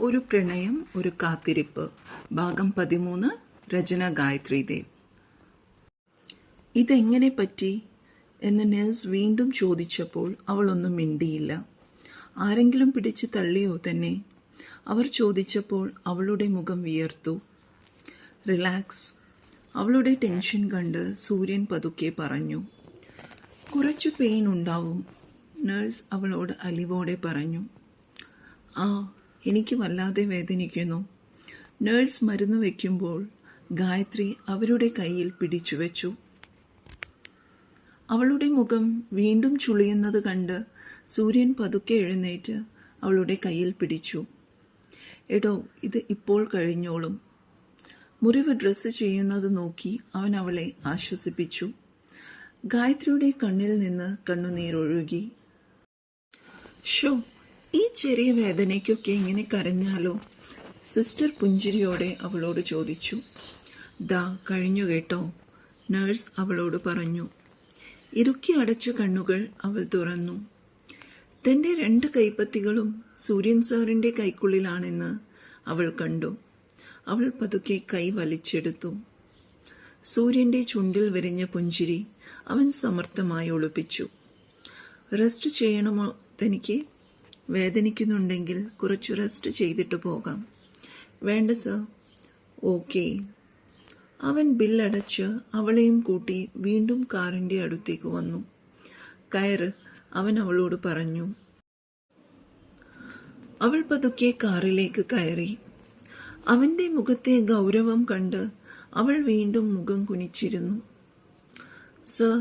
ഒരു പ്രണയം ഒരു കാത്തിരിപ്പ് ഭാഗം 13 രചന ഗായത്രി ദേവ്. ഇതെങ്ങനെ പറ്റി എന്ന് നേഴ്സ് വീണ്ടും ചോദിച്ചപ്പോൾ അവളൊന്നും മിണ്ടിയില്ല. ആരെങ്കിലും പിടിച്ച് തള്ളിയോ തന്നെ? അവർ ചോദിച്ചപ്പോൾ അവളുടെ മുഖം വിയർത്തു. റിലാക്സ്. അവളുടെ ടെൻഷൻ കണ്ട് സൂര്യൻ പതുക്കെ പറഞ്ഞു. കുറച്ചു പെയിൻ ഉണ്ടാവും, നേഴ്സ് അവളോട് അലിവോടെ പറഞ്ഞു. ആ, എനിക്ക് വല്ലാതെ വേദനിക്കുന്നു. നേഴ്സ് മരുന്ന് വയ്ക്കുമ്പോൾ ഗായത്രി അവരുടെ കയ്യിൽ പിടിച്ചു വെച്ചു. അവളുടെ മുഖം വീണ്ടും ചുളിയുന്നത് കണ്ട് സൂര്യൻ പതുക്കെ എഴുന്നേറ്റ് അവളുടെ കയ്യിൽ പിടിച്ചു. എടോ, ഇത് ഇപ്പോൾ കഴിഞ്ഞോളും. മുറിവ് ഡ്രസ്സ് ചെയ്യുന്നത് നോക്കി അവൻ അവളെ ആശ്വസിപ്പിച്ചു. ഗായത്രിയുടെ കണ്ണിൽ നിന്ന് കണ്ണുനീരൊഴുകി. ഷോ, ഈ ചെറിയ വേദനയ്ക്കൊക്കെ ഇങ്ങനെ കരഞ്ഞാലോ? സിസ്റ്റർ പുഞ്ചിരിയോടെ അവളോട് ചോദിച്ചു. ദാ കഴിഞ്ഞു കേട്ടോ, നേഴ്സ് അവളോട് പറഞ്ഞു. ഇറുക്കി അടച്ച കണ്ണുകൾ അവൾ തുറന്നു. തൻ്റെ 2 കൈപ്പത്തികളും സൂര്യൻ സാറിൻ്റെ കൈക്കുള്ളിലാണെന്ന് അവൾ കണ്ടു. അവൾ പതുക്കെ കൈ വലിച്ചെടുത്തു. സൂര്യൻ്റെ ചുണ്ടിൽ വിരിഞ്ഞ പുഞ്ചിരി അവൻ സമർത്ഥമായി ഒളിപ്പിച്ചു. റെസ്റ്റ് ചെയ്യണമോ തനിക്ക്? വേദനിക്കുന്നുണ്ടെങ്കിൽ കുറച്ചു റെസ്റ്റ് ചെയ്തിട്ട് പോകാം. വേണ്ട സർ. ഓക്കെ. അവൻ ബില്ലടച്ച് അവളെയും കൂട്ടി വീണ്ടും കാറിൻ്റെ അടുത്തേക്ക് വന്നു. കയറ്, അവൻ അവളോട് പറഞ്ഞു. അവൾ പതുക്കെ കാറിലേക്ക് കയറി. അവൻ്റെ മുഖത്തെ ഗൗരവം കണ്ട് അവൾ വീണ്ടും മുഖം കുനിച്ചിരുന്നു. സർ,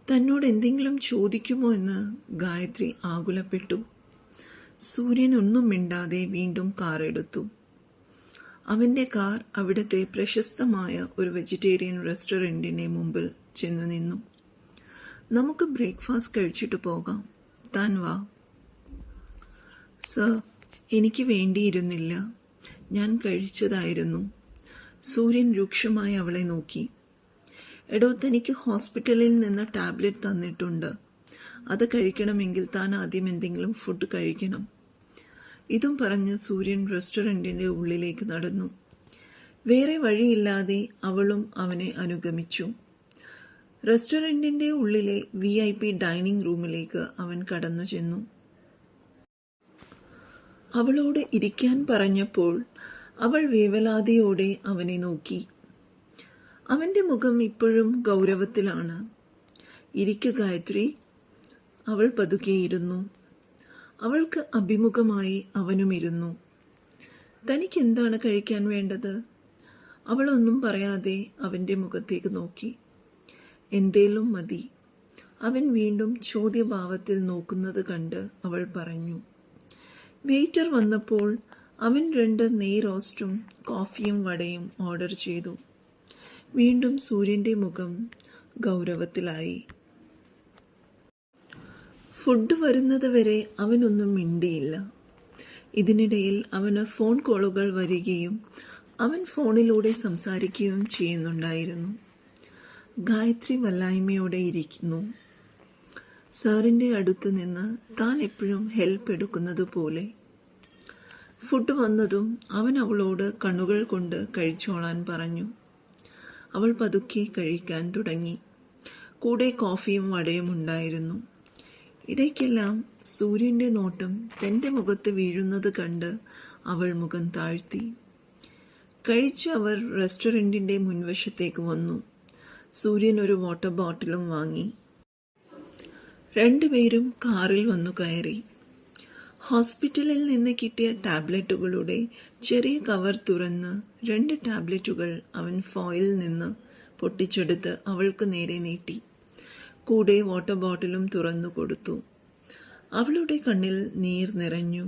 തന്നോട് എന്തെങ്കിലും ചോദിക്കുമോ എന്ന് ഗായത്രി ആകുലപ്പെട്ടു. സൂര്യൻ ഒന്നും മിണ്ടാതെ വീണ്ടും കാർ എടുത്തു. അവൻ്റെ കാർ അവിടുത്തെ പ്രശസ്തമായ ഒരു വെജിറ്റേറിയൻ റെസ്റ്റോറൻറ്റിൻ്റെ മുമ്പിൽ ചെന്നു നിന്നു. നമുക്ക് ബ്രേക്ക്ഫാസ്റ്റ് കഴിച്ചിട്ട് പോകാം, താൻ വാ. സർ, എനിക്ക് വേണ്ടിയിരുന്നില്ല, ഞാൻ കഴിച്ചതായിരുന്നു. സൂര്യൻ രൂക്ഷമായി അവളെ നോക്കി. എടോ, തനിക്ക് ഹോസ്പിറ്റലിൽ നിന്ന് ടാബ്ലറ്റ് തന്നിട്ടുണ്ട്. അത് കഴിക്കണമെങ്കിൽ താൻ ആദ്യം എന്തെങ്കിലും ഫുഡ് കഴിക്കണം. ഇതും പറഞ്ഞ് സൂര്യൻ റെസ്റ്റോറൻറ്റിൻ്റെ ഉള്ളിലേക്ക് നടന്നു. വേറെ വഴിയില്ലാതെ അവളും അവനെ അനുഗമിച്ചു. റെസ്റ്റോറൻറ്റിൻ്റെ ഉള്ളിലെ VIP ഡൈനിങ് റൂമിലേക്ക് അവൻ കടന്നു ചെന്നു. അവളോട് ഇരിക്കാൻ പറഞ്ഞപ്പോൾ അവൾ വേവലാതിയോടെ അവനെ നോക്കി. അവൻ്റെ മുഖം ഇപ്പോഴും ഗൗരവത്തിലാണ്. ഇരിക്ക് ഗായത്രി. അവൾ പതുക്കെയിരുന്നു. അവൾക്ക് അഭിമുഖമായി അവനും ഇരുന്നു. തനിക്ക് എന്താണ് കഴിക്കാൻ വേണ്ടത്? അവളൊന്നും പറയാതെ അവൻ്റെ മുഖത്തേക്ക് നോക്കി. എന്തേലും മതി. അവൻ വീണ്ടും ചോദ്യഭാവത്തിൽ നോക്കുന്നത് കണ്ട് അവൾ പറഞ്ഞു. വെയിറ്റർ വന്നപ്പോൾ അവൻ 2 നെയ് റോസ്റ്റും കോഫിയും വടയും ഓർഡർ ചെയ്തു. വീണ്ടും സൂര്യൻ്റെ മുഖം ഗൗരവത്തിലായി. ഫുഡ് വരുന്നത് വരെ അവനൊന്നും മിണ്ടിയില്ല. ഇതിനിടയിൽ അവന് ഫോൺ കോളുകൾ വരികയും അവൻ ഫോണിലൂടെ സംസാരിക്കുകയും ചെയ്യുന്നുണ്ടായിരുന്നു. ഗായത്രി വല്ലായ്മയോടെ ഇരിക്കുന്നു. സാറിൻ്റെ അടുത്ത് നിന്ന് താൻ എപ്പോഴും ഹെൽപ്പ് എടുക്കുന്നത് പോലെ. ഫുഡ് വന്നതും അവൻ അവളോട് കണ്ണുകൾ കൊണ്ട് കഴിച്ചോളാൻ പറഞ്ഞു. അവൾ പതുക്കെ കഴിക്കാൻ തുടങ്ങി. കൂടെ കോഫിയും വടയും ഉണ്ടായിരുന്നു. ഇടയ്ക്കെല്ലാം സൂര്യൻ്റെ നോട്ടം തൻ്റെ മുഖത്ത് വീഴുന്നത് കണ്ട് അവൾ മുഖം താഴ്ത്തി. കഴിച്ച് അവർ റെസ്റ്റോറൻറ്റിൻ്റെ മുൻവശത്തേക്ക് വന്നു. സൂര്യൻ ഒരു വാട്ടർ ബോട്ടിലും വാങ്ങി. 2 പേരും കാറിൽ വന്നു കയറി. ഹോസ്പിറ്റലിൽ നിന്ന് കിട്ടിയ ടാബ്ലറ്റുകളുടെ ചെറിയ കവർ തുറന്ന് 2 ടാബ്ലറ്റുകൾ അവൻ ഫോയിൽ നിന്ന് പൊട്ടിച്ചെടുത്ത് അവൾക്ക് നേരെ നീട്ടി. കൂടെ വാട്ടർ ബോട്ടിലും തുറന്നു കൊടുത്തു. അവളുടെ കണ്ണിൽ നീർ നിറഞ്ഞു.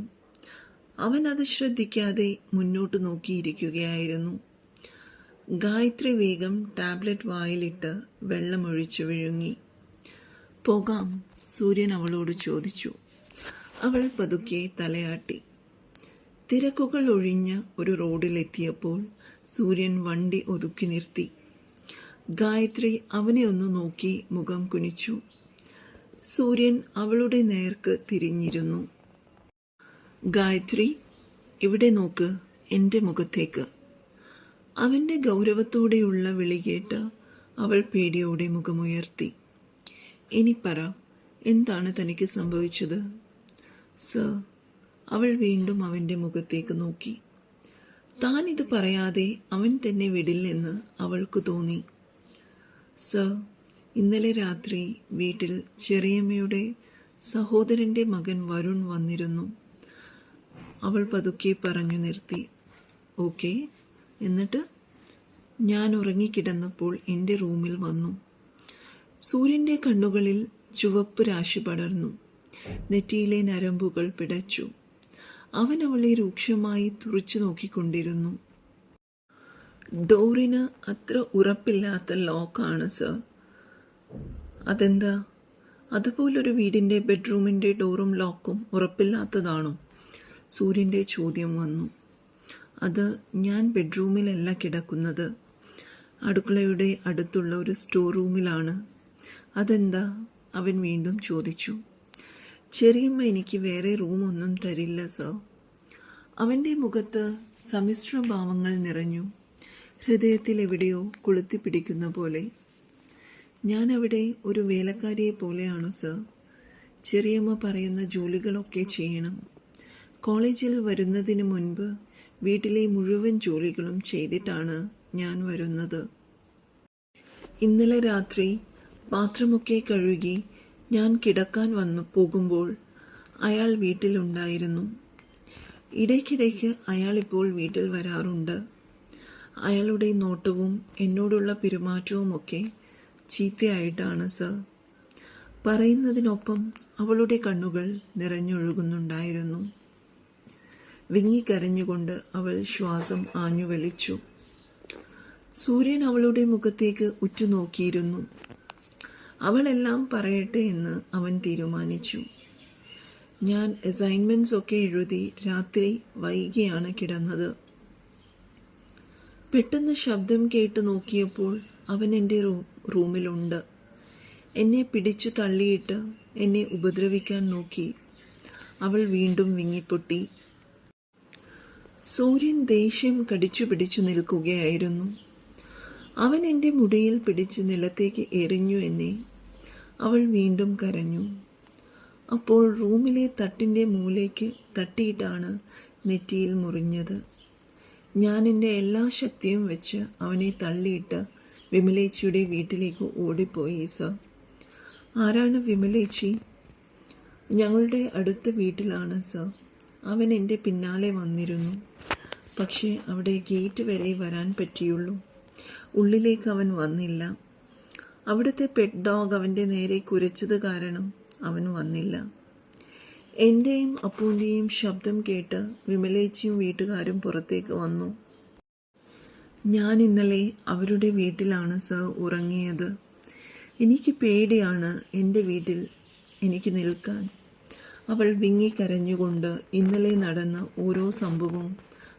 അവൻ അത് ശ്രദ്ധിക്കാതെ മുന്നോട്ട് നോക്കിയിരിക്കുകയായിരുന്നു. ഗായത്രി വേഗം ടാബ്ലറ്റ് വായിലിട്ട് വെള്ളമൊഴിച്ചു വിഴുങ്ങി. പോകാം, സൂര്യൻ അവളോട് ചോദിച്ചു. അവൾ പതുക്കെ തലയാട്ടി. തിരക്കുകൾ ഒഴിഞ്ഞ ഒരു റോഡിലെത്തിയപ്പോൾ സൂര്യൻ വണ്ടി ഒതുക്കി നിർത്തി. ഗായത്രി അവനെ ഒന്ന് നോക്കി മുഖം കുനിച്ചു. സൂര്യൻ അവളുടെ നേർക്ക് തിരിഞ്ഞിരുന്നു. ഗായത്രി, ഇവിടെ നോക്ക്, എൻ്റെ മുഖത്തേക്ക്. അവൻ്റെ ഗൗരവത്തോടെയുള്ള വിളി കേട്ട് അവൾ പേടിയോടെ മുഖമുയർത്തി. ഇനി പറ, എന്താണ് തനിക്ക് സംഭവിച്ചത്? സർ, അവൾ വീണ്ടും അവൻ്റെ മുഖത്തേക്ക് നോക്കി. താൻ ഇത് പറയാതെ അവൻ തന്നെ വിടില്ലെന്ന് അവൾക്ക് തോന്നി. സർ, ഇന്നലെ രാത്രി വീട്ടിൽ ചെറിയമ്മയുടെ സഹോദരൻ്റെ മകൻ വരുൺ വന്നിരുന്നു. അവൾ പതുക്കെ പറഞ്ഞു നിർത്തി. ഓക്കെ, എന്നിട്ട്? ഞാൻ ഉറങ്ങിക്കിടന്നപ്പോൾ എൻ്റെ റൂമിൽ വന്നു. സൂര്യൻ്റെ കണ്ണുകളിൽ ചുവപ്പ് രാശി പടർന്നു. നെറ്റിയിലെ നരമ്പുകൾ പിടച്ചു. അവൻ അവളെ രൂക്ഷമായി തുറച്ചു നോക്കിക്കൊണ്ടിരുന്നു. ഡോറിന് അത്ര ഉറപ്പില്ലാത്ത ലോക്കാണ് സർ. അതെന്താ? അതുപോലൊരു വീടിൻ്റെ ബെഡ്റൂമിൻ്റെ ഡോറും ലോക്കും ഉറപ്പില്ലാത്തതാണോ? സൂര്യൻ്റെ ചോദ്യം വന്നു. അത് ഞാൻ ബെഡ്റൂമിലല്ല കിടക്കുന്നത്, അടുക്കളയുടെ അടുത്തുള്ള ഒരു സ്റ്റോർ റൂമിലാണ്. അതെന്താ? അവൻ വീണ്ടും ചോദിച്ചു. ചെറിയമ്മ എനിക്ക് വേറെ റൂമൊന്നും തരില്ല സർ. അവൻ്റെ മുഖത്ത് സമ്മിശ്രഭാവങ്ങൾ നിറഞ്ഞു. ഹൃദയത്തിൽ എവിടെയോ കൊളുത്തിപ്പിടിക്കുന്ന പോലെ. ഞാൻ അവിടെ ഒരു വേലക്കാരിയെ പോലെയാണു സർ. ചെറിയമ്മ പറയുന്ന ജോലികളൊക്കെ ചെയ്യണം. കോളേജിൽ വരുന്നതിന് മുൻപ് വീട്ടിലെ മുഴുവൻ ജോലികളും ചെയ്തിട്ടാണ് ഞാൻ വരുന്നത്. ഇന്നലെ രാത്രി പാത്രമൊക്കെ കഴുകി ഞാൻ കിടക്കാൻ പോകുമ്പോൾ അയാൾ വീട്ടിലുണ്ടായിരുന്നു. ഇടയ്ക്കിടയ്ക്ക് അയാൾ ഇപ്പോൾ വീട്ടിൽ വരാറുണ്ട്. അയാളുടെ നോട്ടവും എന്നോടുള്ള പെരുമാറ്റവുമൊക്കെ ചീത്തയായിട്ടാണ് സർ. പറയുന്നതിനൊപ്പം അവളുടെ കണ്ണുകൾ നിറഞ്ഞൊഴുകുന്നുണ്ടായിരുന്നു. വിങ്ങിക്കരഞ്ഞുകൊണ്ട് അവൾ ശ്വാസം ആഞ്ഞു വലിച്ചു. സൂര്യൻ അവളുടെ മുഖത്തേക്ക് ഉറ്റുനോക്കിയിരുന്നു. അവളെല്ലാം പറയട്ടെ എന്ന് അവൻ തീരുമാനിച്ചു. ഞാൻ അസൈൻമെന്റ്സ് ഒക്കെ എഴുതി രാത്രി വൈകിയാണ് കിടന്നത്. പെട്ടെന്ന് ശബ്ദം കേട്ട് നോക്കിയപ്പോൾ അവൻ എൻ്റെ റൂമിലുണ്ട്. എന്നെ പിടിച്ചു തള്ളിയിട്ട് എന്നെ ഉപദ്രവിക്കാൻ നോക്കി. അവൾ വീണ്ടും വിങ്ങിപ്പൊട്ടി. സൂര്യൻ ദേഷ്യം കടിച്ചു പിടിച്ചു നിൽക്കുകയായിരുന്നു. അവൻ എൻ്റെ മുടിയിൽ പിടിച്ച് നിലത്തേക്ക് എറിഞ്ഞു എന്നെ. അവൾ വീണ്ടും കരഞ്ഞു. അപ്പോൾ റൂമിലെ തട്ടിൻ്റെ മൂലയ്ക്ക് തട്ടിയിട്ടാണ് നെറ്റിയിൽ മുറിഞ്ഞത്. ഞാൻ എൻ്റെ എല്ലാ ശക്തിയും വെച്ച് അവനെ തള്ളിയിട്ട് വിമലേച്ചിയുടെ വീട്ടിലേക്ക് ഓടിപ്പോയി സർ. ആരാണ് വിമലേച്ചി? ഞങ്ങളുടെ അടുത്ത വീട്ടിലാണ് സർ. അവൻ എൻ്റെ പിന്നാലെ വന്നിരുന്നു. പക്ഷേ അവിടെ ഗേറ്റ് വരെ വരാൻ പറ്റിയുള്ളൂ. ഉള്ളിലേക്ക് അവൻ വന്നില്ല. അവിടുത്തെ പെറ്റ് ഡോഗ് അവൻ്റെ നേരെ കുരച്ചത് കാരണം അവൻ വന്നില്ല. എൻ്റെയും അപ്പൂൻ്റെയും ശബ്ദം കേട്ട് വിമലേച്ചിയും വീട്ടുകാരും പുറത്തേക്ക് വന്നു. ഞാൻ ഇന്നലെ അവരുടെ വീട്ടിലാണ് സർ ഉറങ്ങിയത്. എനിക്ക് പേടിയാണ് എൻ്റെ വീട്ടിൽ എനിക്ക് നിൽക്കാൻ. അവൾ വിങ്ങിക്കരഞ്ഞുകൊണ്ട് ഇന്നലെ നടന്ന ഓരോ സംഭവവും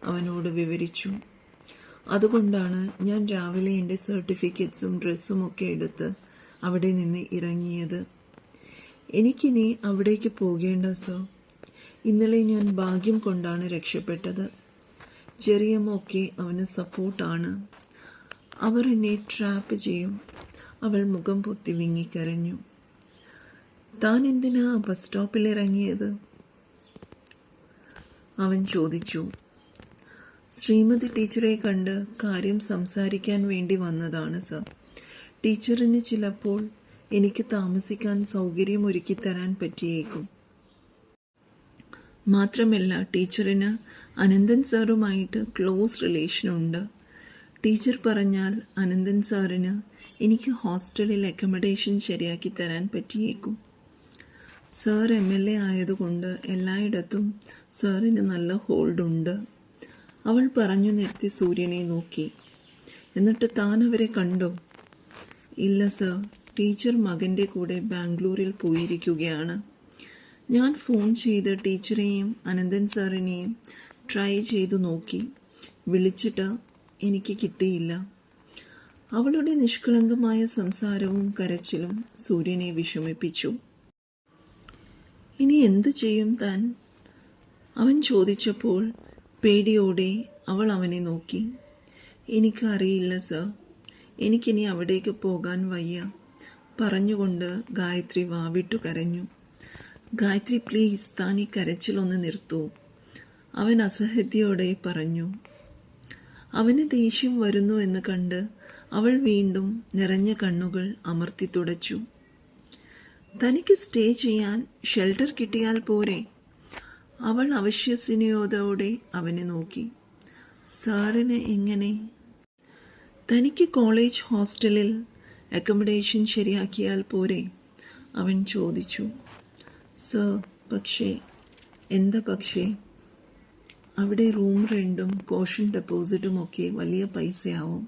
അവനോട് വിവരിച്ചു. അതുകൊണ്ടാണ് ഞാൻ രാവിലെ എൻ്റെ സർട്ടിഫിക്കറ്റ്സും ഡ്രസ്സും ഒക്കെ എടുത്ത് അവിടെ നിന്ന് ഇറങ്ങിയത്. എനിക്കിനി അവിടേക്ക് പോകേണ്ട സർ. ഇന്നലെ ഞാൻ ഭാഗ്യം കൊണ്ടാണ് രക്ഷപ്പെട്ടത്. ചെറിയമ്മ ഒക്കെ അവന് സപ്പോർട്ടാണ്. അവർ എന്നെ ട്രാപ്പ് ചെയ്യും. അവൾ മുഖം പൊത്തി വിങ്ങിക്കരഞ്ഞു. താൻ എന്തിനാ ബസ് സ്റ്റോപ്പിൽ ഇറങ്ങിയത്? അവൻ ചോദിച്ചു. ശ്രീമതി ടീച്ചറെ കണ്ട് കാര്യം സംസാരിക്കാൻ വേണ്ടി വന്നതാണ് സർ. ടീച്ചറിന് ചിലപ്പോൾ എനിക്ക് താമസിക്കാൻ സൗകര്യമൊരുക്കി തരാൻ പറ്റിയേക്കും. മാത്രമല്ല ടീച്ചറിന് അനന്തൻ സാറുമായിട്ട് ക്ലോസ് റിലേഷനുണ്ട്. ടീച്ചർ പറഞ്ഞാൽ അനന്തൻ സാറിന് എനിക്ക് ഹോസ്റ്റലിൽ അക്കോമഡേഷൻ ശരിയാക്കി തരാൻ പറ്റിയേക്കും. സാർ MLA ആയതുകൊണ്ട് എല്ലായിടത്തും സാറിന് നല്ല ഹോൾഡുണ്ട്. അവൾ പറഞ്ഞു നിർത്തി സൂര്യനെ നോക്കി. എന്നിട്ട് താൻ അവരെ കണ്ടോ? ഇല്ല സർ. ടീച്ചർ മകൻ്റെ കൂടെ ബാംഗ്ലൂരിൽ പോയിരിക്കുകയാണ്. ഞാൻ ഫോൺ ചെയ്ത് ടീച്ചറെയും അനന്തൻ സാറിനെയും ട്രൈ ചെയ്തു നോക്കി. വിളിച്ചിട്ട് എനിക്ക് കിട്ടിയില്ല. അവളുടെ നിഷ്കളങ്കമായ സംസാരവും കരച്ചിലും സൂര്യനെ വിഷമിപ്പിച്ചു. ഇനി എന്തു ചെയ്യും താൻ? അവൻ ചോദിച്ചപ്പോൾ പേടിയോടെ അവൾ അവനെ നോക്കി. എനിക്കറിയില്ല സർ, എനിക്കിനി അവിടേക്ക് പോകാൻ വയ്യ പറഞ്ഞുകൊണ്ട് ഗായത്രി വാവിട്ടു കരഞ്ഞു. ഗായത്രി പ്ലീസ്, താൻ ഈ കരച്ചിലൊന്ന് നിർത്തൂ, അവൻ അസഹ്യതയോടെ പറഞ്ഞു. അവന് ദേഷ്യം വരുന്നു എന്ന് കണ്ട് അവൾ വീണ്ടും നിറഞ്ഞ കണ്ണുകൾ അമർത്തി തുടച്ചു. തനിക്ക് സ്റ്റേ ചെയ്യാൻ ഷെൽട്ടർ കിട്ടിയാൽ പോരെ? അവൾ അവിശ്വസനീയതയോടെ അവനെ നോക്കി. സാറിന് എങ്ങനെ? തനിക്ക് കോളേജ് ഹോസ്റ്റലിൽ അക്കോമഡേഷൻ ശരിയാക്കിയാൽ പോരെ? അവൻ ചോദിച്ചു. സർ, പക്ഷേ. എന്താ പക്ഷേ? അവിടെ റൂം റെന്റും കോഷൻ ഡെപ്പോസിറ്റും ഒക്കെ വലിയ പൈസയാവും.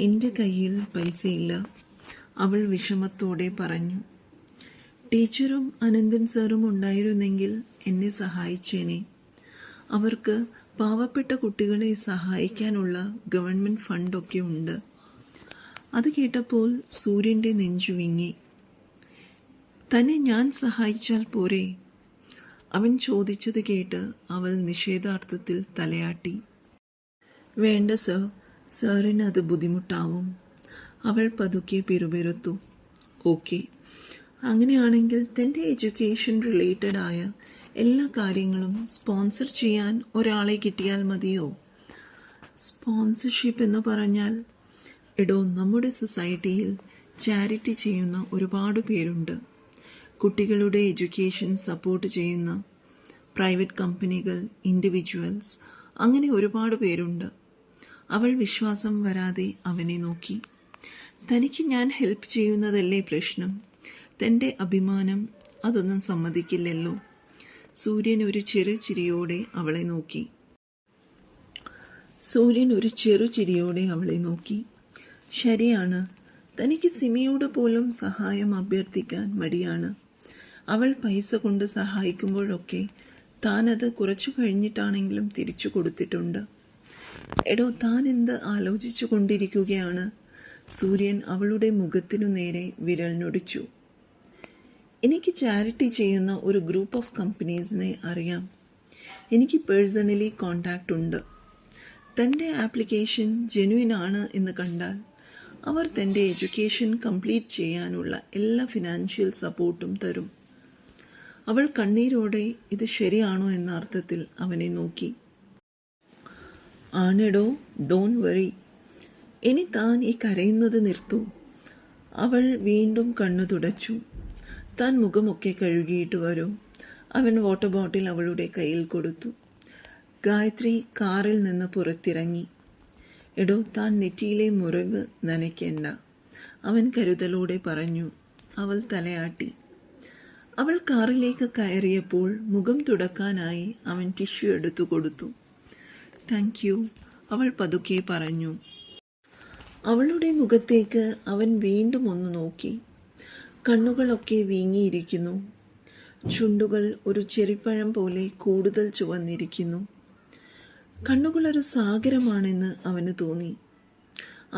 എൻ്റെ കയ്യിൽ പൈസയില്ല, അവൾ വിഷമത്തോടെ പറഞ്ഞു. ടീച്ചറും അനന്തൻ സാറും ഉണ്ടായിരുന്നെങ്കിൽ എന്നെ സഹായിച്ചേനെ. അവർക്ക് പാവപ്പെട്ട കുട്ടികളെ സഹായിക്കാനുള്ള ഗവൺമെന്റ് ഫണ്ടൊക്കെ ഉണ്ട്. അത് കേട്ടപ്പോൾ സൂര്യന്റെ നെഞ്ചു വിങ്ങി. തന്നെ ഞാൻ സഹായിച്ചാൽ പോരെ? അവൻ ചോദിച്ചത് കേട്ട് അവൾ നിഷേധാർത്ഥത്തിൽ തലയാട്ടി. വേണ്ട സർ, സാറിന് അത് ബുദ്ധിമുട്ടാവും, അവൾ പതുക്കെ പിറുപിറുത്തു. ഓക്കെ, അങ്ങനെയാണെങ്കിൽ തൻ്റെ എഡ്യൂക്കേഷൻ റിലേറ്റഡ് ആയ എല്ലാ കാര്യങ്ങളും സ്പോൺസർ ചെയ്യാൻ ഒരാളെ കിട്ടിയാൽ മതിയോ? സ്പോൺസർഷിപ്പ് എന്ന് പറഞ്ഞാൽ, എടോ, നമ്മുടെ സൊസൈറ്റിയിൽ ചാരിറ്റി ചെയ്യുന്ന ഒരുപാട് പേരുണ്ട്. കുട്ടികളുടെ എഡ്യൂക്കേഷൻ സപ്പോർട്ട് ചെയ്യുന്ന പ്രൈവറ്റ് കമ്പനികൾ, ഇൻഡിവിജ്വൽസ്, അങ്ങനെ ഒരുപാട് പേരുണ്ട്. അവൾ വിശ്വാസം വരാതെ അവനെ നോക്കി. തനിക്ക് ഞാൻ ഹെൽപ്പ് ചെയ്യുന്നതല്ലേ പ്രശ്നം? തൻ്റെ അഭിമാനം അതൊന്നും സമ്മതിക്കില്ലല്ലോ. സൂര്യൻ ഒരു ചെറുചിരിയോടെ അവളെ നോക്കി. ശരിയാണ്, തനിക്ക് സിമിയോട് പോലും സഹായം അഭ്യർത്ഥിക്കാൻ മടിയാണ്. അവൾ പൈസ കൊണ്ട് സഹായിക്കുമ്പോഴൊക്കെ താനത് കുറച്ചു കഴിഞ്ഞിട്ടാണെങ്കിലും തിരിച്ചു കൊടുത്തിട്ടുണ്ട്. എടോ, താൻ എന്ത് ആലോചിച്ചു കൊണ്ടിരിക്കുകയാണ്? സൂര്യൻ അവളുടെ മുഖത്തിനു നേരെ വിരൽ ഞൊടിച്ചു. എനിക്ക് ചാരിറ്റി ചെയ്യുന്ന ഒരു ഗ്രൂപ്പ് ഓഫ് കമ്പനീസിനെ അറിയാം. എനിക്ക് പേഴ്സണലി കോണ്ടാക്ട് ഉണ്ട്. തൻ്റെ ആപ്ലിക്കേഷൻ ജെന്യുവൻ ആണ് എന്ന് കണ്ടാൽ അവർ തൻ്റെ എഡ്യൂക്കേഷൻ കംപ്ലീറ്റ് ചെയ്യാനുള്ള എല്ലാ ഫിനാൻഷ്യൽ സപ്പോർട്ടും തരും. അവൾ കണ്ണീരോടെ ഇത് ശരിയാണോ എന്ന അർത്ഥത്തിൽ അവനെ നോക്കി. ആണെടോ, ഡോൺ വറി. ഇനി താൻ ഈ കരയുന്നത് നിർത്തൂ. അവൾ വീണ്ടും കണ്ണു തുടച്ചു. താൻ മുഖമൊക്കെ കഴുകിയിട്ട് വരൂ. അവൻ വാട്ടർ ബോട്ടിൽ അവളുടെ കയ്യിൽ കൊടുത്തു. ഗായത്രി കാറിൽ നിന്ന് പുറത്തിറങ്ങി. എടോ, താൻ നെറ്റിയിലെ മുറിവ് നനയ്ക്കേണ്ട, അവൻ കരുതലോടെ പറഞ്ഞു. അവൾ തലയാട്ടി. അവൾ കാറിലേക്ക് കയറിയപ്പോൾ മുഖം തുടക്കാനായി അവൻ ടിഷ്യൂ എടുത്തു കൊടുത്തു. താങ്ക് യു, അവൾ പതുക്കെ പറഞ്ഞു. അവളുടെ മുഖത്തേക്ക് അവൻ വീണ്ടും ഒന്ന് നോക്കി. കണ്ണുകളൊക്കെ വീങ്ങിയിരിക്കുന്നു. ചുണ്ടുകൾ ഒരു ചെറിപ്പഴം പോലെ കൂടുതൽ ചുവന്നിരിക്കുന്നു. കണ്ണുകളൊരു സാഗരമാണെന്ന് അവന് തോന്നി.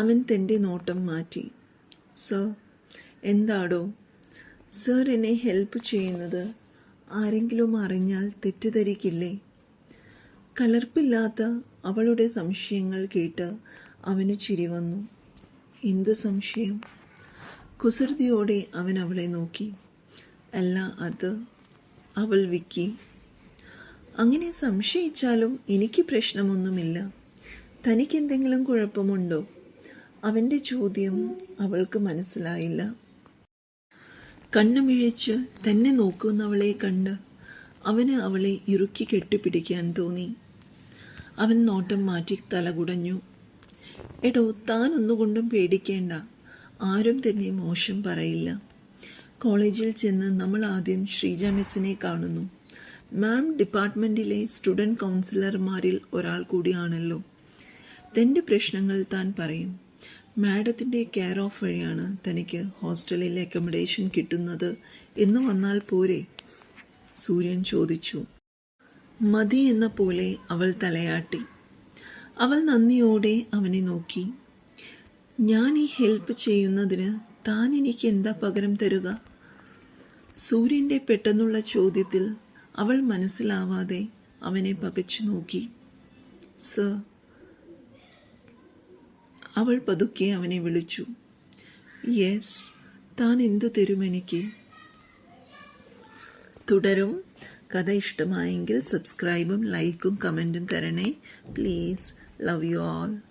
അവൻ തൻ്റെ നോട്ടം മാറ്റി. സർ, എന്താടോ? സർ എന്നെ ഹെൽപ്പ് ചെയ്യുന്നത് ആരെങ്കിലും അറിഞ്ഞാൽ തെറ്റിദ്ധരിക്കില്ലേ? കലർപ്പില്ലാത്ത അവളുടെ സംശയങ്ങൾ കേട്ട് അവന് ചിരി വന്നു. എന്ത് സംശയം? കുസൃതിയോടെ അവൻ അവളെ നോക്കി. അല്ല, അത് അവൾ വിക്കി. അങ്ങനെ സംശയിച്ചാലും എനിക്ക് പ്രശ്നമൊന്നുമില്ല. തനിക്കെന്തെങ്കിലും കുഴപ്പമുണ്ടോ? അവൻ്റെ ചോദ്യം അവൾക്ക് മനസ്സിലായില്ല. കണ്ണുമിഴിച്ച് തന്നെ നോക്കുന്നവളെ കണ്ട് അവന് അവളെ ഇറുക്കി കെട്ടിപ്പിടിക്കാൻ തോന്നി. അവൻ നോട്ടം മാറ്റി തലകുടഞ്ഞു. എടോ, താൻ ഒന്നുകൊണ്ടും പേടിക്കേണ്ട. ആരും തന്നെ മോശം പറയില്ല. കോളേജിൽ ചെന്ന് നമ്മൾ ആദ്യം ശ്രീജ മിസ്സിനെ കാണുന്നു. മാം ഡിപ്പാർട്ട്മെന്റിലെ സ്റ്റുഡന്റ് കൗൺസിലർമാരിൽ ഒരാൾ കൂടിയാണല്ലോ. തൻ്റെ പ്രശ്നങ്ങൾ താൻ പറയും. മാഡത്തിൻ്റെ കെയർ ഓഫ് വഴിയാണ് തനിക്ക് ഹോസ്റ്റലിൽ അക്കോമഡേഷൻ കിട്ടുന്നത് എന്ന് വന്നാൽ പോരെ? സൂര്യൻ ചോദിച്ചു. മതി എന്ന പോലെ അവൾ തലയാട്ടി. അവൾ നന്ദിയോടെ അവനെ നോക്കി. ഞാൻ ഈ ഹെൽപ്പ് ചെയ്യുന്നതിന് താൻ എനിക്ക് എന്താ പകരം തരുക? സൂര്യൻ്റെ പെട്ടെന്നുള്ള ചോദ്യത്തിൽ അവൾ മനസ്സിലാവാതെ അവനെ പകച്ചു നോക്കി. സർ. അവൾ പതുക്കെ അവനെ വിളിച്ചു. യെസ്, താൻ എന്തു തരും എനിക്ക്? തുടരും. കഥ ഇഷ്ടമായെങ്കിൽ സബ്സ്ക്രൈബും ലൈക്കും കമൻറ്റും തരണേ പ്ലീസ്. Love you all.